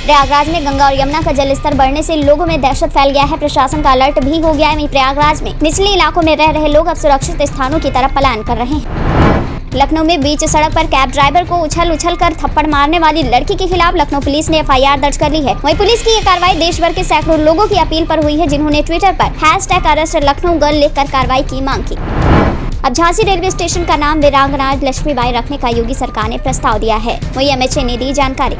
प्रयागराज में गंगा और यमुना का जलस्तर बढ़ने से लोगों में दहशत फैल गया है। प्रशासन का अलर्ट भी हो गया है। वहीं प्रयागराज में निचले इलाकों में रह रहे लोग अब सुरक्षित स्थानों की तरफ पलायन कर रहे हैं। लखनऊ में बीच सड़क पर कैब ड्राइवर को उछल कर थप्पड़ मारने वाली लड़की के खिलाफ लखनऊ पुलिस ने एफआईआर दर्ज कर ली है। वहीं पुलिस की ये कार्रवाई देश भर के सैकड़ों लोगों की अपील पर हुई है, जिन्होंने ट्विटर पर #ArrestLakhnauGirl लिखकर कार्रवाई की मांग की। अब झांसी रेलवे स्टेशन का नाम वीरांगना लक्ष्मीबाई रखने का योगी सरकार ने प्रस्ताव दिया है। वही MHA ने दी जानकारी।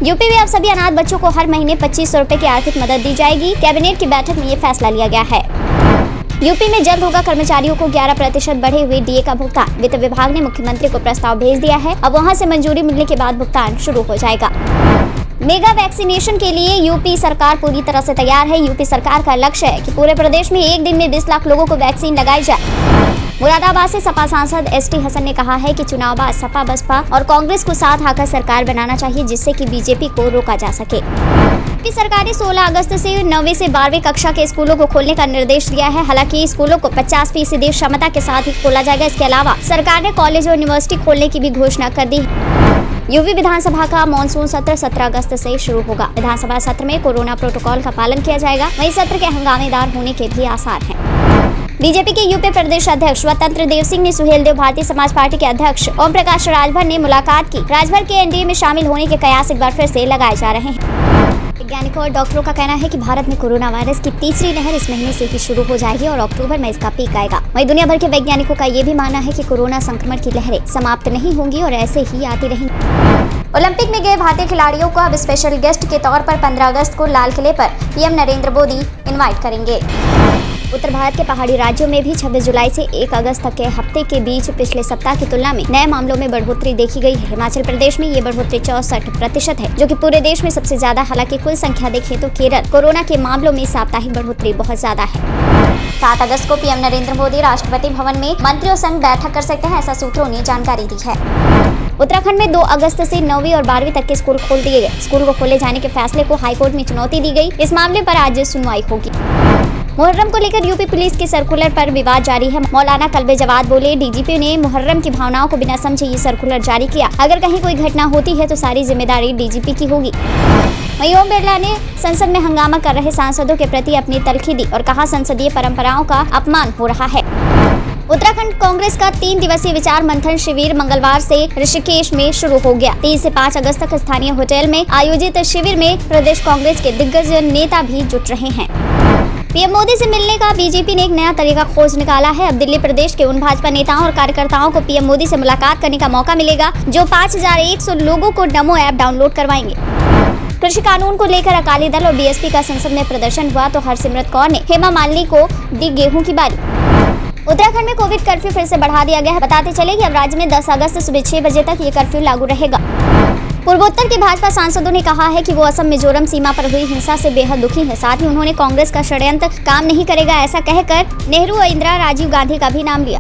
यूपी में अब सभी अनाथ बच्चों को हर महीने 2500 रुपए की आर्थिक मदद दी जाएगी। कैबिनेट की बैठक में ये फैसला लिया गया है। यूपी में जल्द होगा कर्मचारियों को 11% बढ़े हुए DA का भुगतान। वित्त विभाग ने मुख्यमंत्री को प्रस्ताव भेज दिया है। अब वहां से मंजूरी मिलने के बाद भुगतान शुरू हो जाएगा। मेगा वैक्सीनेशन के लिए यूपी सरकार पूरी तरह से तैयार है। यूपी सरकार का लक्ष्य है कि पूरे प्रदेश में एक दिन में 20 लाख लोगों को वैक्सीन लगाई जाए। मुरादाबाद से सपा सांसद ST हसन ने कहा है कि चुनाव बाद सपा बसपा और कांग्रेस को साथ आकर सरकार बनाना चाहिए, जिससे कि बीजेपी को रोका जा सके। यूपी सरकार ने 16 अगस्त से 9वीं से 12वीं कक्षा के स्कूलों को खोलने का निर्देश दिया है। हालांकि स्कूलों को 50% क्षमता के साथ ही खोला जाएगा। इसके अलावा सरकार ने कॉलेज और यूनिवर्सिटी खोलने की भी घोषणा कर दी। यूपी विधानसभा का मानसून सत्र 17 अगस्त से शुरू होगा। विधानसभा सत्र में कोरोना प्रोटोकॉल का पालन किया जाएगा। वहीं सत्र के हंगामेदार होने के भी आसार हैं। बीजेपी के यूपी प्रदेश अध्यक्ष स्वतंत्र देव सिंह ने सुहेलदेव भारतीय समाज पार्टी के अध्यक्ष ओम प्रकाश राजभर ने मुलाकात की। राजभर के NDA में शामिल होने के कयास एक बार फिर से लगाए जा रहे हैं। वैज्ञानिकों और डॉक्टरों का कहना है कि भारत में कोरोना वायरस की तीसरी लहर इस महीने से ही शुरू हो जाएगी और अक्टूबर में इसका पीक आएगा। वहीं दुनिया भर के वैज्ञानिकों का ये भी मानना है कि कोरोना संक्रमण की लहरें समाप्त नहीं होंगी और ऐसे ही आती रहेंगी। ओलंपिक में गए भारतीय खिलाड़ियों को अब स्पेशल गेस्ट के तौर पर 15 अगस्त को लाल किले पर PM नरेंद्र मोदी इनवाइट करेंगे। उत्तर भारत के पहाड़ी राज्यों में भी 26 जुलाई से 1 अगस्त तक के हफ्ते के बीच पिछले सप्ताह की तुलना में नए मामलों में बढ़ोतरी देखी गई है। हिमाचल प्रदेश में ये बढ़ोतरी 64% है, जो कि पूरे देश में सबसे ज्यादा। हालांकि कुल संख्या देखें तो केरल कोरोना के मामलों में साप्ताहिक बढ़ोतरी बहुत ज्यादा है। 7 अगस्त को PM नरेंद्र मोदी राष्ट्रपति भवन में मंत्रियों संग बैठक कर सकते हैं, ऐसा सूत्रों ने जानकारी दी है। उत्तराखंड में 2 अगस्त से 9वीं और 12वीं तक के स्कूल खोल दिए गए। स्कूल को खोले जाने के फैसले को हाईकोर्ट में चुनौती दी गई। इस मामले पर आज सुनवाई होगी। मुहर्रम को लेकर यूपी पुलिस के सर्कुलर पर विवाद जारी है। मौलाना कल्बे जवाद बोले, DGP ने मुहर्रम की भावनाओं को बिना समझे ये सर्कुलर जारी किया। अगर कहीं कोई घटना होती है तो सारी जिम्मेदारी DGP की होगी। वहीं ओम बिरला ने संसद में हंगामा कर रहे सांसदों के प्रति अपनी तलखी दी और कहा, संसदीय परंपराओं का अपमान हो रहा है। उत्तराखंड कांग्रेस का 3 दिवसीय विचार मंथन शिविर मंगलवार से ऋषिकेश में शुरू हो गया। 3 से 5 अगस्त तक स्थानीय होटल में आयोजित शिविर में प्रदेश कांग्रेस के दिग्गज नेता भी जुट रहे हैं। PM मोदी से मिलने का बीजेपी ने एक नया तरीका खोज निकाला है। अब दिल्ली प्रदेश के उन भाजपा नेताओं और कार्यकर्ताओं को PM मोदी से मुलाकात करने का मौका मिलेगा जो 5100 लोगों को नमो ऐप डाउनलोड करवाएंगे। कृषि कानून को लेकर अकाली दल और BSP का संसद में प्रदर्शन हुआ तो हरसिमरत कौर ने हेमा मालिनी को दी गेहूं की बारी। उत्तराखंड में कोविड कर्फ्यू फिर से बढ़ा दिया गया है। बताते चले कि अब राज्य में 10 अगस्त सुबह 6 बजे तक ये कर्फ्यू लागू रहेगा। पूर्वोत्तर के भाजपा सांसदों ने कहा है कि वो असम मिजोरम सीमा पर हुई हिंसा से बेहद दुखी है। साथ ही उन्होंने कांग्रेस का षड्यंत्र काम नहीं करेगा ऐसा कहकर नेहरू और इंदिरा राजीव गांधी का भी नाम लिया।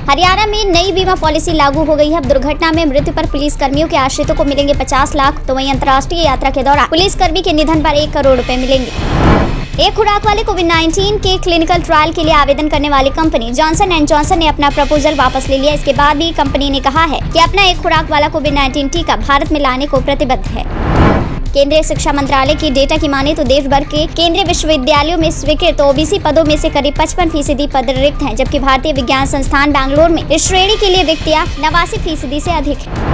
हरियाणा में नई बीमा पॉलिसी लागू हो गई है। अब दुर्घटना में मृत्यु पर पुलिस कर्मियों के आश्रितों को मिलेंगे 50 लाख, तो वहीं अंतर्राष्ट्रीय यात्रा के दौरान पुलिस कर्मी के निधन पर 1 करोड़ रुपए मिलेंगे। एक खुराक वाले कोविड-19 के क्लिनिकल ट्रायल के लिए आवेदन करने वाली कंपनी जॉनसन एंड जॉनसन ने अपना प्रपोजल वापस ले लिया। इसके बाद भी कंपनी ने कहा है कि अपना एक खुराक वाला कोविड-19 टीका भारत में लाने को प्रतिबद्ध है। केंद्रीय शिक्षा मंत्रालय की डेटा की माने तो देश भर के केंद्रीय विश्वविद्यालयों में स्वीकृत OBC पदों में से करीब 55% पद रिक्त हैं, जबकि भारतीय विज्ञान संस्थान बैंगलोर में इस श्रेणी के लिए रिक्तियां 89% से अधिक है।